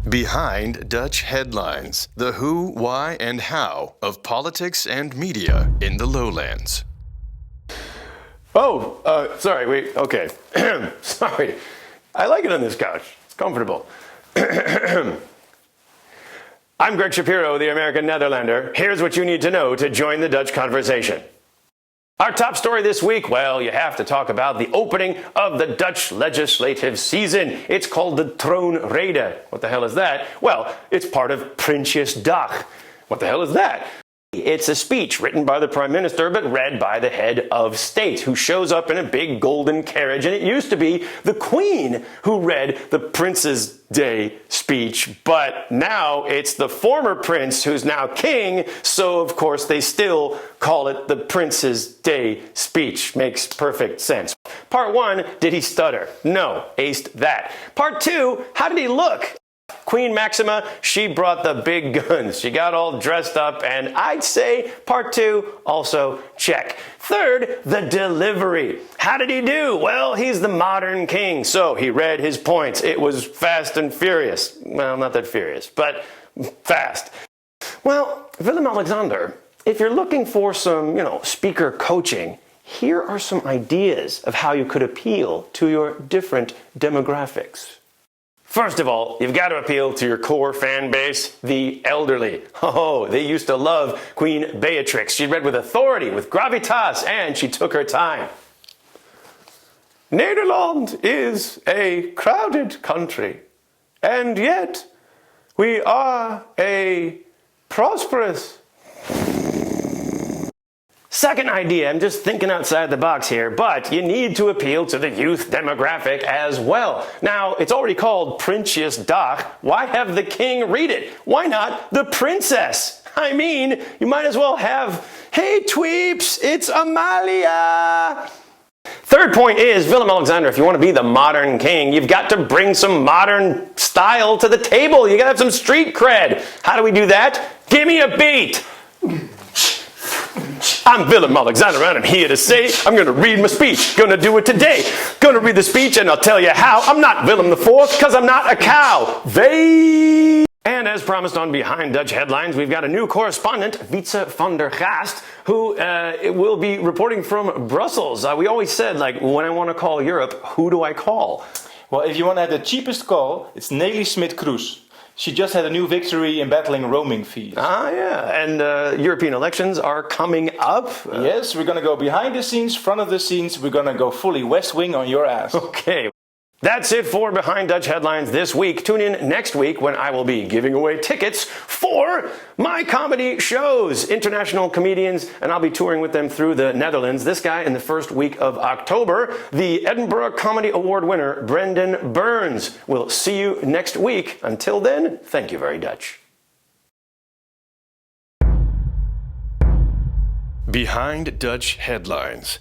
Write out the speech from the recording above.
Behind Dutch headlines, the who, why, and how of politics and media in the lowlands. Sorry, wait, okay. Sorry. I like it on this couch. It's comfortable. I'm Greg Shapiro, the American Netherlander. Here's what you need to know to join the Dutch conversation. Our top story this week, well, you have to talk about the opening of the Dutch legislative season. It's called the Tha Troonrede. What the hell is that? Well, it's part of Prinsjesdag. What the hell is that? It's a speech written by the Prime Minister but read by the head of state, who shows up in a big golden carriage. And it used to be the Queen who read the Prince's Day speech, but now it's the former prince who's now king, so of course they still call it the Prince's Day speech. Makes perfect sense. Part 1, did he stutter? No, aced that. Part 2, how did he look? Queen Maxima, she brought the big guns. She got all dressed up, and I'd say part 2, also check. Third, the delivery. How did he do? Well, he's the modern king, so he read his points. It was fast and furious. Well, not that furious, but fast. Well, Willem-Alexander, if you're looking for some, speaker coaching, here are some ideas of how you could appeal to your different demographics. First of all, you've got to appeal to your core fan base, the elderly. Oh, they used to love Queen Beatrix. She read with authority, with gravitas, and she took her time. Nederland is a crowded country, and yet we are a prosperous. Second idea, I'm just thinking outside the box here, but you need to appeal to the youth demographic as well. Now, it's already called Prinsjesdag. Why have the king read it? Why not the princess? I mean, you might as well have, hey tweeps, it's Amalia. Third point is, Willem-Alexander, if you want to be the modern king, you've got to bring some modern style to the table. You got to have some street cred. How do we do that? Give me a beat. I'm Willem-Alexander, and I'm here to say I'm going to read my speech. Going to do it today. Going to read the speech, and I'll tell you how. I'm not Willem IV, because I'm not a cow. And as promised on Behind Dutch Headlines, we've got a new correspondent, Wietse van der Gaast, who will be reporting from Brussels. We always said, when I want to call Europe, who do I call? Well, if you want to have the cheapest call, it's Nelly Smit-Kroes. She just had a new victory in battling roaming fees. Ah, yeah. And European elections are coming up. Yes, we're going to go behind the scenes, front of the scenes. We're going to go fully West Wing on your ass. Okay. That's it for Behind Dutch Headlines this week. Tune in next week when I will be giving away tickets for my comedy shows. International comedians, and I'll be touring with them through the Netherlands. This guy in the first week of October, the Edinburgh Comedy Award winner, Brendan Burns. We'll see you next week. Until then, thank you very Dutch. Behind Dutch headlines.